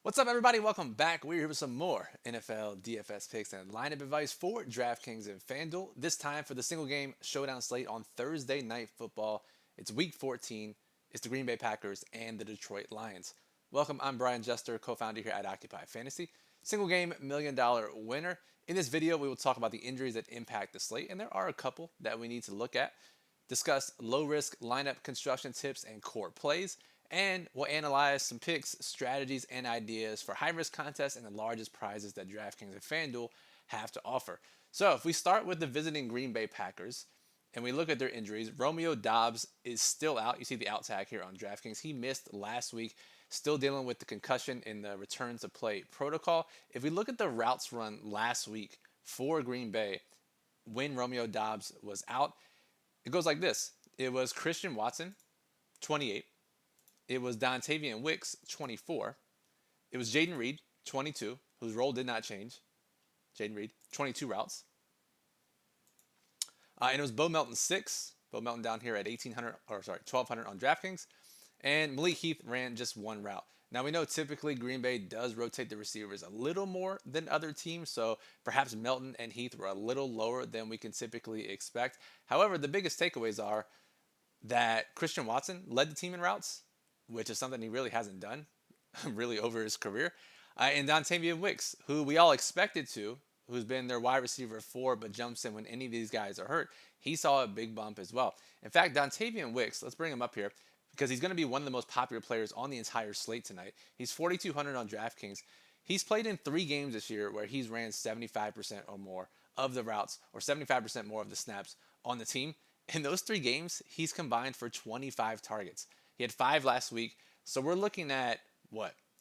What's up, everybody? Welcome back. We're here with some more NFL DFS picks and lineup advice for DraftKings and FanDuel. This time for the single game showdown slate on Thursday Night Football. It's Week 14. It's the Green Bay Packers and the Detroit Lions. Welcome. I'm Brian Jester, co-founder here at Occupy Fantasy. Single game $1 million winner. In this video, we will talk about the injuries that impact the slate, and there are a couple that we need to look at. Discuss low-risk lineup construction tips and core plays, and we'll analyze some picks, strategies, and ideas for high-risk contests and the largest prizes that DraftKings and FanDuel have to offer. So if we start with the visiting Green Bay Packers and we look at their injuries, Romeo Doubs is still out. You see the out tag here on DraftKings. He missed last week, still dealing with the concussion in the return to play protocol. If we look at the routes run last week for Green Bay when Romeo Doubs was out, it goes like this. It was Christian Watson, 28. It was Dontavian Wicks, 24. It was Jaden Reed, 22, whose role did not change. Jaden Reed, 22 routes. And it was Bo Melton, 6. Bo Melton down here at 1,200 on DraftKings. And Malik Heath ran just one route. Now, we know typically Green Bay does rotate the receivers a little more than other teams, so perhaps Melton and Heath were a little lower than we can typically expect. However, the biggest takeaways are that Christian Watson led the team in routes, which is something he really hasn't done really over his career. And Dontavian Wicks, who we all expected to, who's been their wide receiver 4 but jumps in when any of these guys are hurt, he saw a big bump as well. In fact, Dontavian Wicks, let's bring him up here, because he's going to be one of the most popular players on the entire slate tonight. He's 4,200 on DraftKings. He's played in 3 games this year where he's ran 75% or more of the routes, or 75% more of the snaps on the team. In those 3 games, he's combined for 25 targets. He had 5 last week, so we're looking at,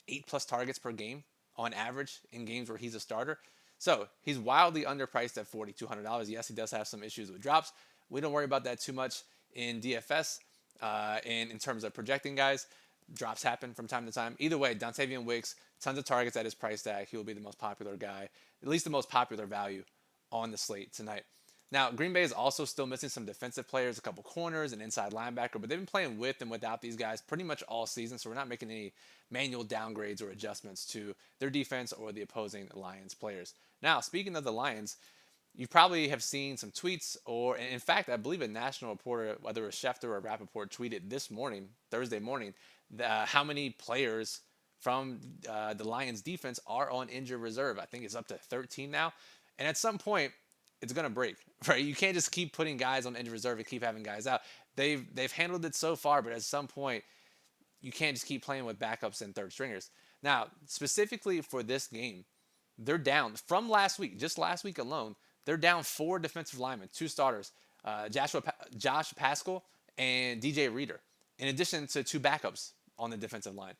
8 plus targets per game on average in games where he's a starter. So he's wildly underpriced at $4,200. Yes, he does have some issues with drops. We don't worry about that too much in DFS. And in terms of projecting guys, drops happen from time to time. Either way, Dontavian Wicks, tons of targets at his price tag. He will be the most popular guy, at least the most popular value on the slate tonight. Now, Green Bay is also still missing some defensive players, a couple corners, an inside linebacker, but they've been playing with and without these guys pretty much all season, so we're not making any manual downgrades or adjustments to their defense or the opposing Lions players. Now, speaking of the Lions, you probably have seen some tweets, or in fact, I believe a national reporter, whether it was Schefter or Rappaport, tweeted this morning, Thursday morning, how many players from the Lions defense are on injured reserve. I think it's up to 13 now. And at some point, it's going to break, right? You can't just keep putting guys on injured reserve and keep having guys out. They've handled it so far, but at some point, you can't just keep playing with backups and third stringers. Now, specifically for this game, they're down from last week, just last week alone. They're down 4 defensive linemen, 2 starters, Josh Pascal and DJ Reader, in addition to 2 backups on the defensive line.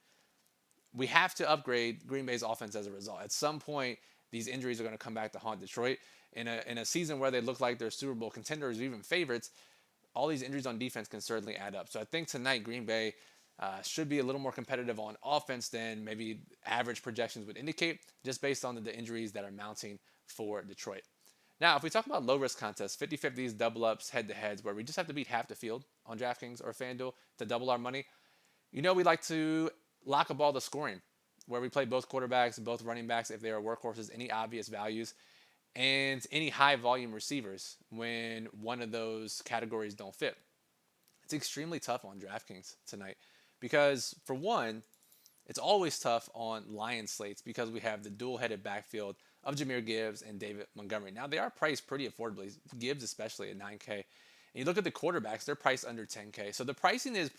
We have to upgrade Green Bay's offense as a result. At some point, these injuries are going to come back to haunt Detroit. In a season where they look like they're Super Bowl contenders or even favorites, all these injuries on defense can certainly add up. So I think tonight Green Bay should be a little more competitive on offense than maybe average projections would indicate, just based on the injuries that are mounting for Detroit. Now, if we talk about low-risk contests, 50-50s, double-ups, head-to-heads, where we just have to beat half the field on DraftKings or FanDuel to double our money, we like to lock up all the scoring, where we play both quarterbacks, both running backs if they are workhorses, any obvious values, and any high-volume receivers when one of those categories don't fit. It's extremely tough on DraftKings tonight because, for one, it's always tough on Lions slates because we have the dual-headed backfield of Jahmyr Gibbs and David Montgomery. Now, they are priced pretty affordably, Gibbs especially at $9K. And you look at the quarterbacks, they're priced under $10K. So the pricing is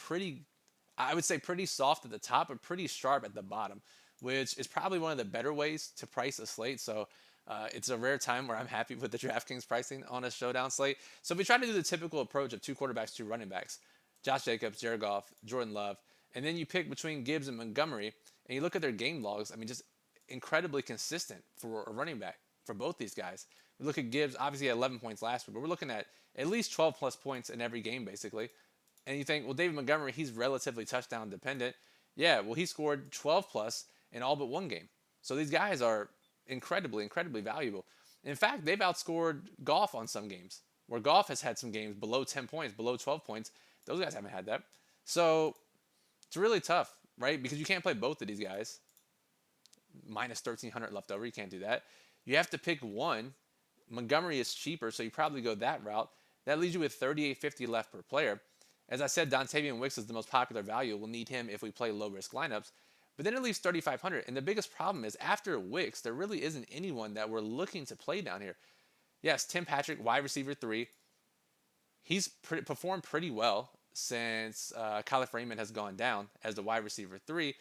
I would say pretty soft at the top, but pretty sharp at the bottom, which is probably one of the better ways to price a slate. So it's a rare time where I'm happy with the DraftKings pricing on a showdown slate. So we try to do the typical approach of 2 quarterbacks, 2 running backs, Josh Jacobs, Jared Goff, Jordan Love, and then you pick between Gibbs and Montgomery, and you look at their game logs. I mean, just incredibly consistent for a running back for both these guys. We look at Gibbs, obviously at 11 points last week, but we're looking at least 12 plus points in every game, basically. And you think, well, David Montgomery, he's relatively touchdown dependent. Yeah, well, he scored 12 plus in all but 1 game. So these guys are incredibly valuable. In fact, they've outscored Goff on some games, where Goff has had some games below 10 points, below 12 points. Those guys haven't had that. So it's really tough, right? Because you can't play both of these guys. minus 1,300 left over. You can't do that. You have to pick one. Montgomery is cheaper, so you probably go that route. That leaves you with 38.50 left per player. As I said, Dontavian Wicks is the most popular value. We'll need him if we play low risk lineups. But then it leaves 3,500. And the biggest problem is after Wicks, there really isn't anyone that we're looking to play down here. Yes, Tim Patrick, wide receiver 3. He's performed pretty well since Khalif Raymond has gone down as the wide receiver 3.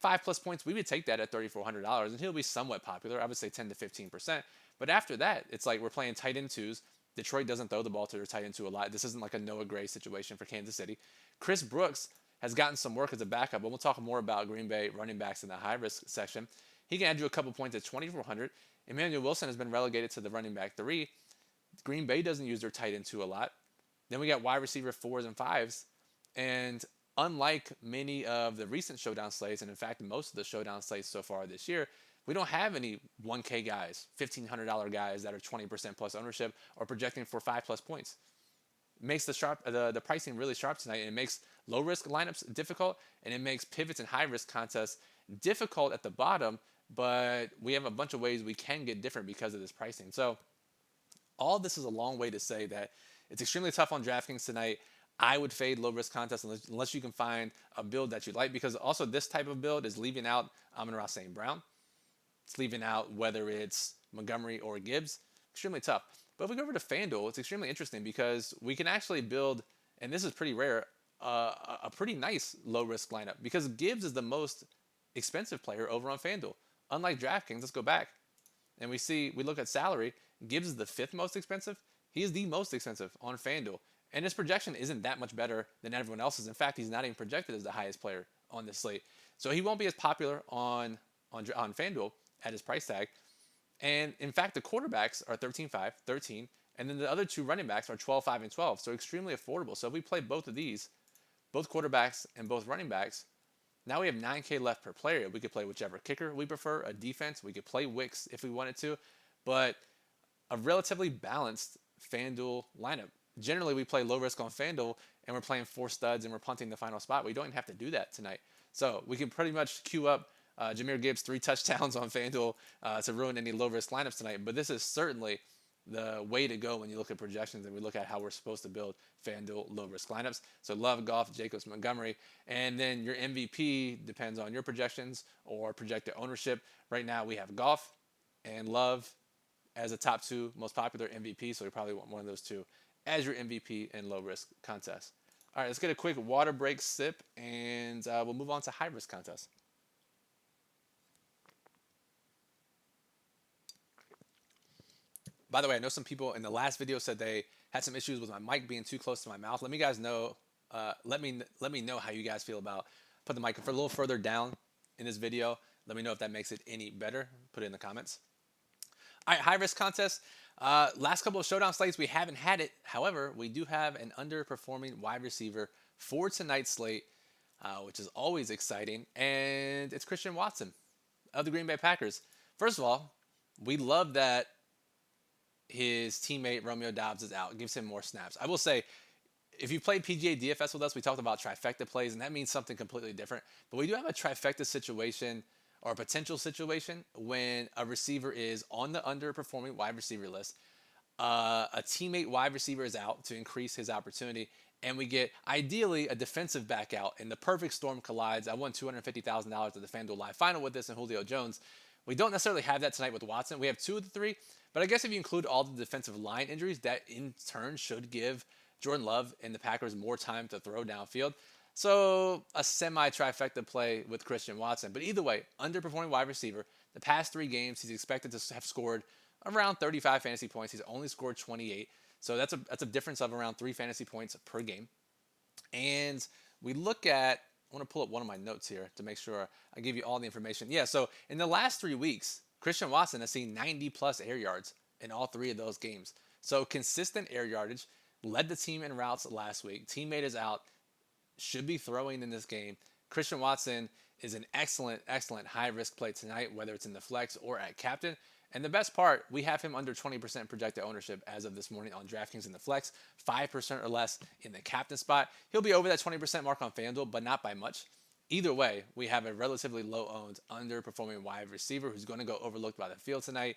5+ points, we would take that at $3,400, and he'll be somewhat popular. I would say 10 to 15%. But after that, it's like we're playing tight end 2s. Detroit doesn't throw the ball to their tight end 2 a lot. This isn't like a Noah Gray situation for Kansas City. Chris Brooks has gotten some work as a backup, but we'll talk more about Green Bay running backs in the high-risk section. He can add you a couple points at 2,400. Emmanuel Wilson has been relegated to the running back 3. Green Bay doesn't use their tight end 2 a lot. Then we got wide receiver 4s and 5s. And unlike many of the recent showdown slates, and in fact most of the showdown slates so far this year, we don't have any 1K guys, $1,500 guys that are 20% plus ownership or projecting for 5+ points. It makes the pricing really sharp tonight, and it makes low risk lineups difficult, and it makes pivots and high risk contests difficult at the bottom. But we have a bunch of ways we can get different because of this pricing. So all this is a long way to say that it's extremely tough on DraftKings tonight. I would fade low risk contests unless you can find a build that you like, because also this type of build is leaving out Amon-Ra St. Brown. It's leaving out whether it's Montgomery or Gibbs. Extremely tough. But if we go over to FanDuel, it's extremely interesting because we can actually build, and this is pretty rare, a pretty nice low risk lineup, because Gibbs is the most expensive player over on FanDuel. Unlike DraftKings, let's go back and we look at salary. Gibbs is the 5th most expensive. He is the most expensive on FanDuel. And his projection isn't that much better than everyone else's. In fact, he's not even projected as the highest player on this slate. So he won't be as popular on FanDuel at his price tag. And in fact, the quarterbacks are 13.5, 13, and then the other 2 running backs are 12.5 and 12. So extremely affordable. So if we play both of these, both quarterbacks and both running backs, now we have 9K left per player. We could play whichever kicker we prefer, a defense. We could play Wicks if we wanted to, but a relatively balanced FanDuel lineup. Generally, we play low risk on FanDuel, and we're playing 4 studs, and we're punting the final spot. We don't even have to do that tonight. So we can pretty much queue up Jahmyr Gibbs 3 touchdowns on FanDuel to ruin any low risk lineups tonight. But this is certainly the way to go when you look at projections and we look at how we're supposed to build FanDuel low risk lineups. So Love, Goff, Jacobs, Montgomery, and then your MVP depends on your projections or projected ownership. Right now we have Goff and Love as a top 2 most popular MVP, so you probably want one of those 2 as your MVP in low risk contest. All right, let's get a quick water break sip, and we'll move on to high risk contests. By the way, I know some people in the last video said they had some issues with my mic being too close to my mouth. Let me guys know. Let me know how you guys feel about putting the mic a little further down in this video. Let me know if that makes it any better. Put it in the comments. All right, high risk contest. Last couple of showdown slates, we haven't had it. However, we do have an underperforming wide receiver for tonight's slate, which is always exciting. And it's Christian Watson of the Green Bay Packers. First of all, we love that his teammate Romeo Doubs is out. It gives him more snaps. I will say, if you played PGA DFS with us, we talked about trifecta plays, and that means something completely different. But we do have a trifecta situation or a potential situation when a receiver is on the underperforming wide receiver list. A teammate wide receiver is out to increase his opportunity, and we get, ideally, a defensive back out, and the perfect storm collides. I won $250,000 at the FanDuel Live Final with this and Julio Jones. We don't necessarily have that tonight with Watson. We have 2 of the 3, but I guess if you include all the defensive line injuries, that in turn should give Jordan Love and the Packers more time to throw downfield. So a semi-trifecta play with Christian Watson. But either way, underperforming wide receiver. The past 3 games, he's expected to have scored around 35 fantasy points. He's only scored 28. So that's a difference of around 3 fantasy points per game. And we look at, I want to pull up one of my notes here to make sure I give you all the information. Yeah, so in the last 3 weeks, Christian Watson has seen 90+ air yards in all 3 of those games. So consistent air yardage, led the team in routes last week. Teammate is out, should be throwing in this game. Christian Watson is an excellent high-risk play tonight, whether it's in the flex or at captain. And the best part, we have him under 20% projected ownership as of this morning on DraftKings in the flex, 5% or less in the captain spot. He'll be over that 20% mark on FanDuel, but not by much. Either way, we have a relatively low owned, underperforming wide receiver who's going to go overlooked by the field tonight.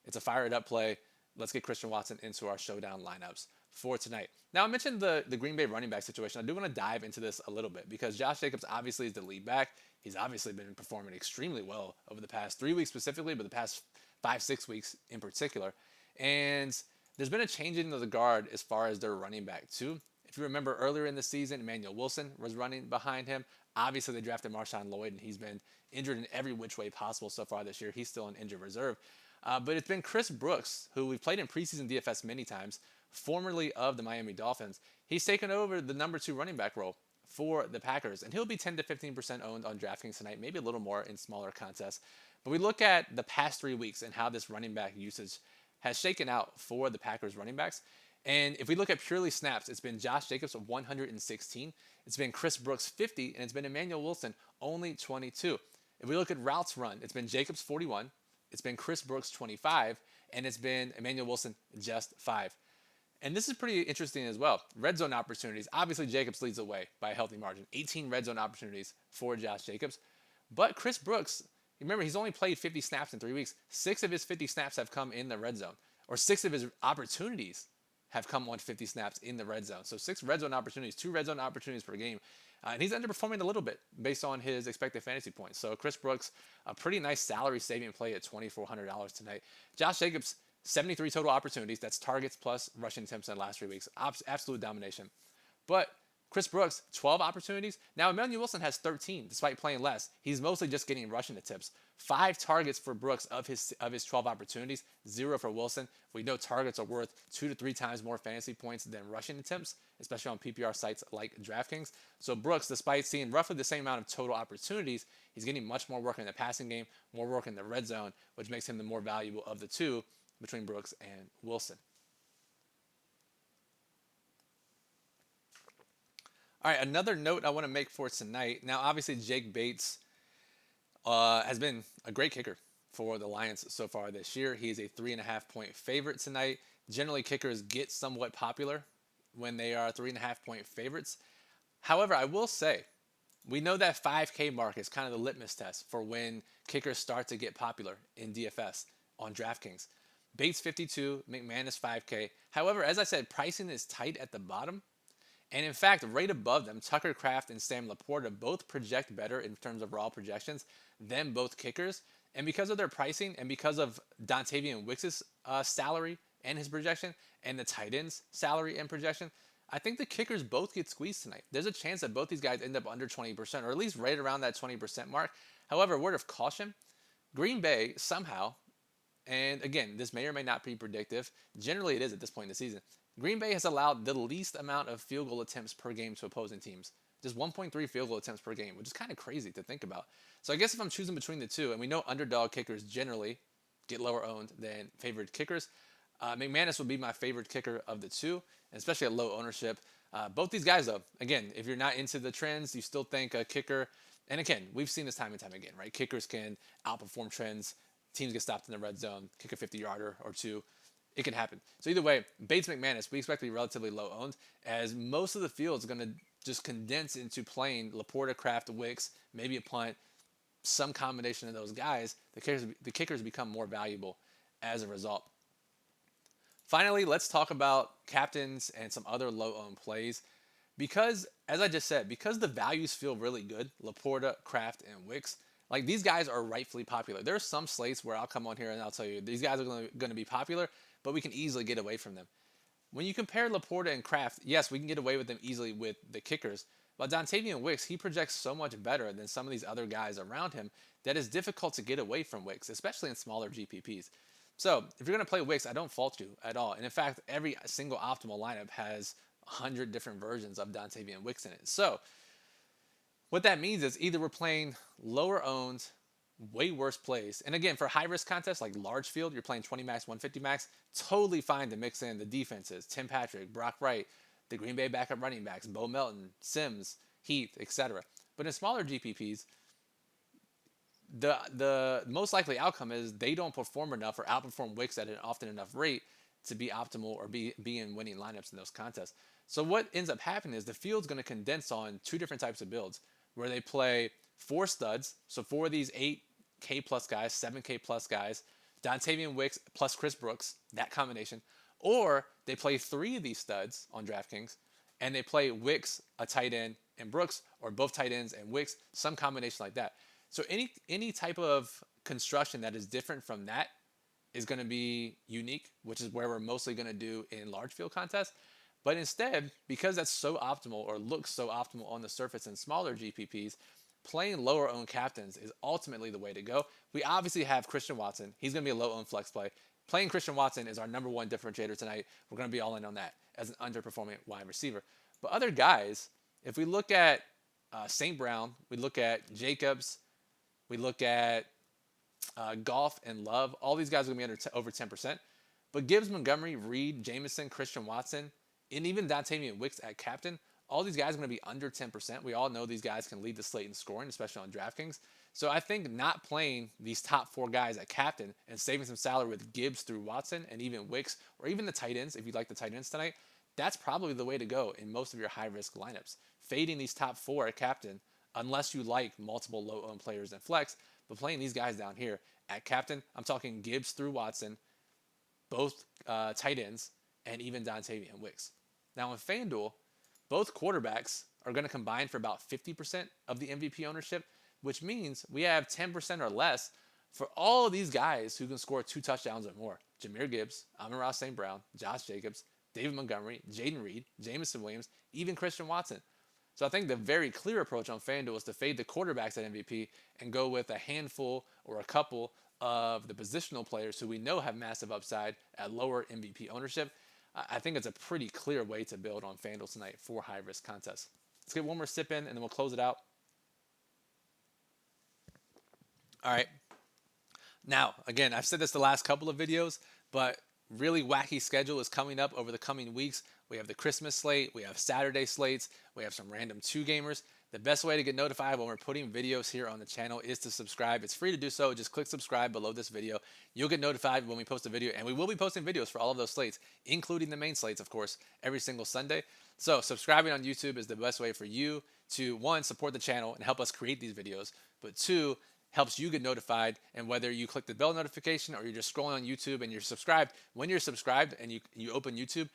It's a fire it up play. Let's get Christian Watson into our showdown lineups for tonight. Now, I mentioned the Green Bay running back situation. I do want to dive into this a little bit because Josh Jacobs obviously is the lead back. He's obviously been performing extremely well over the past 3 weeks specifically, but the past 5, 6 weeks in particular. And there's been a changing of the guard as far as their running back, too. If you remember earlier in the season, Emmanuel Wilson was running behind him. Obviously, they drafted Marshawn Lloyd, and he's been injured in every which way possible so far this year. He's still an injured reserve. But it's been Chris Brooks, who we've played in preseason DFS many times, formerly of the Miami Dolphins. He's taken over the number 2 running back role for the Packers, and he'll be 10 to 15% owned on DraftKings tonight, maybe a little more in smaller contests. But we look at the past 3 weeks and how this running back usage has shaken out for the Packers running backs. And if we look at purely snaps, it's been Josh Jacobs 116, it's been Chris Brooks 50, and it's been Emmanuel Wilson only 22. If we look at routes run, it's been Jacobs 41, it's been Chris Brooks 25, and it's been Emmanuel Wilson just 5. And this is pretty interesting as well. Red zone opportunities. Obviously, Jacobs leads the way by a healthy margin. 18 red zone opportunities for Josh Jacobs. But Chris Brooks, remember, he's only played 50 snaps in 3 weeks. 6 of his 50 snaps have come in the red zone, or 6 of his opportunities have come on 50 snaps in the red zone. So 6 red zone opportunities, 2 red zone opportunities per game. And he's underperforming a little bit based on his expected fantasy points. So Chris Brooks, a pretty nice salary saving play at $2,400 tonight. Josh Jacobs, 73 total opportunities. That's targets plus rushing attempts in the last 3 weeks. Absolute domination. But Chris Brooks, 12 opportunities. Now, Emmanuel Wilson has 13, despite playing less. He's mostly just getting rushing attempts. 5 targets for Brooks of his 12 opportunities, 0 for Wilson. We know targets are worth 2 to 3 times more fantasy points than rushing attempts, especially on PPR sites like DraftKings. So Brooks, despite seeing roughly the same amount of total opportunities, he's getting much more work in the passing game, more work in the red zone, which makes him the more valuable of the two between Brooks and Wilson. All right, another note I want to make for tonight. Now, obviously, Jake Bates has been a great kicker for the Lions so far this year. He's a 3.5-point favorite tonight. Generally, kickers get somewhat popular when they are 3.5-point favorites. However, I will say, we know that 5K mark is kind of the litmus test for when kickers start to get popular in DFS on DraftKings. Bates 52, McManus 5K. However, as I said, pricing is tight at the bottom. And in fact, right above them, Tucker Kraft and Sam Laporta both project better in terms of raw projections than both kickers. And because of their pricing and because of Dontavian Wicks' salary and his projection and the tight end's salary and projection, I think the kickers both get squeezed tonight. There's a chance that both these guys end up under 20%, or at least right around that 20% mark. However, word of caution, Green Bay somehow, and again, this may or may not be predictive. Generally, it is at this point in the season. Green Bay has allowed the least amount of field goal attempts per game to opposing teams. Just 1.3 field goal attempts per game, which is kind of crazy to think about. So I guess if I'm choosing between the two, and we know underdog kickers generally get lower owned than favored kickers, McManus would be my favorite kicker of the two, and especially at low ownership. Both these guys, though, again, if you're not into the trends, you still think a kicker, and again, we've seen this time and time again, right? Kickers can outperform trends. Teams get stopped in the red zone, kick a 50-yarder or two. It can happen. So either way, Bates McManus, we expect to be relatively low owned, as most of the field is going to just condense into playing Laporta, Kraft, Wicks, maybe a punt, some combination of those guys. The kickers become more valuable as a result. Finally, let's talk about captains and some other low-owned plays. Because, as I just said, because the values feel really good, Laporta, Kraft, and Wicks, like these guys are rightfully popular. There are some slates where I'll come on here and I'll tell you these guys are going to be popular, but we can easily get away from them. When you compare Laporta and Kraft, yes, we can get away with them easily with the kickers. But Dontavian Wicks, he projects so much better than some of these other guys around him that it's difficult to get away from Wicks, especially in smaller GPPs. So if you're going to play Wicks, I don't fault you at all. And in fact, every single optimal lineup has 100 different versions of Dontavian Wicks in it. So what that means is either we're playing lower owned, way worse plays. And again, for high risk contests like large field, you're playing 20 max, 150 max, totally fine to mix in the defenses, Tim Patrick, Brock Wright, the Green Bay backup running backs, Bo Melton, Sims, Heath, etc. But in smaller GPPs, the most likely outcome is they don't perform enough or outperform Wicks at an often enough rate to be optimal or be in winning lineups in those contests. So what ends up happening is the field's going to condense on two different types of builds. where they play 4 studs. So 4 of these 8K plus guys, 7K plus guys, Dontavian Wicks plus Chris Brooks, that combination. Or they play 3 of these studs on DraftKings and they play Wicks, a tight end, and Brooks, or both tight ends and Wicks, some combination like that. So any type of construction that is different from that is going to be unique, which is where we're mostly going to do in large field contests. But instead, because that's so optimal or looks so optimal on the surface in smaller GPPs, playing lower owned captains is ultimately the way to go. We obviously have Christian Watson. He's going to be a low owned flex play. Playing Christian Watson is our number one differentiator tonight. We're going to be all in on that as an underperforming wide receiver. But other guys, if we look at St. Brown, we look at Jacobs, we look at Goff and Love, all these guys are going to be over 10%. But Gibbs, Montgomery, Reed, Jameson, Christian Watson, and even Dontavian Wicks at captain, all these guys are going to be under 10%. We all know these guys can lead the slate in scoring, especially on DraftKings. So I think not playing these top 4 guys at captain and saving some salary with Gibbs through Watson and even Wicks, or even the tight ends, if you like the tight ends tonight, that's probably the way to go in most of your high-risk lineups. Fading these top 4 at captain, unless you like multiple low-owned players in flex, but playing these guys down here at captain, I'm talking Gibbs through Watson, both tight ends, and even Dontavian Wicks. Now in FanDuel, both quarterbacks are going to combine for about 50% of the MVP ownership, which means we have 10% or less for all of these guys who can score 2 touchdowns or more. Jahmyr Gibbs, Amon-Ra St. Brown, Josh Jacobs, David Montgomery, Jaden Reed, Jameson Williams, even Christian Watson. So I think the very clear approach on FanDuel is to fade the quarterbacks at MVP and go with a handful or a couple of the positional players who we know have massive upside at lower MVP ownership. I think it's a pretty clear way to build on FanDuel tonight for high-risk contests. Let's get one more sip in, and then we'll close it out. All right. Now, again, I've said this the last couple of videos, but really wacky schedule is coming up over the coming weeks. We have the Christmas slate. We have Saturday slates. We have some random 2-gamers. The best way to get notified when we're putting videos here on the channel is to subscribe. It's free to do so. Just click subscribe below this video. You'll get notified when we post a video, and we will be posting videos for all of those slates, including the main slates, of course, every single Sunday. So subscribing on YouTube is the best way for you to, 1, support the channel and help us create these videos, but 2, helps you get notified. And whether you click the bell notification or you're just scrolling on YouTube and you're subscribed, when you're subscribed and you open YouTube,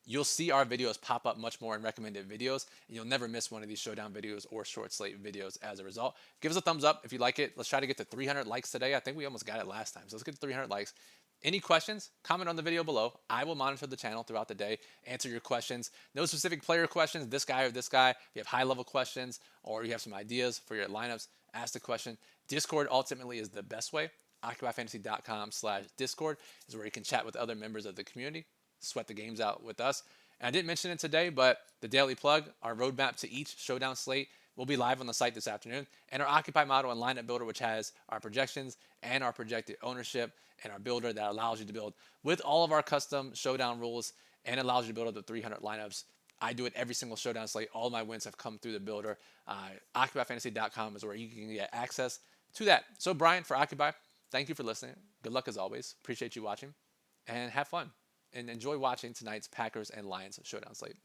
you'll see our videos pop up much more in recommended videos, and you'll never miss one of these showdown videos or short slate videos as a result. Give us a thumbs up if you like it. Let's try to get to 300 likes today. I think we almost got it last time, so let's get to 300 likes. Any questions, comment on the video below. I will monitor the channel throughout the day, answer your questions. No specific player questions, this guy or this guy. If you have high-level questions or you have some ideas for your lineups, ask the question. Discord ultimately is the best way. OccupyFantasy.com/Discord is where you can chat with other members of the community, sweat the games out with us. And I didn't mention it today, but the daily plug, our roadmap to each showdown slate, will be live on the site this afternoon. And our Occupy model and lineup builder, which has our projections and our projected ownership, and our builder that allows you to build with all of our custom showdown rules and allows you to build up to 300 lineups. I do it every single showdown slate. All my wins have come through the builder. OccupyFantasy.com is where you can get access to that. So Brian, for Occupy, thank you for listening. Good luck as always. Appreciate you watching, and have fun. And enjoy watching tonight's Packers and Lions showdown slate.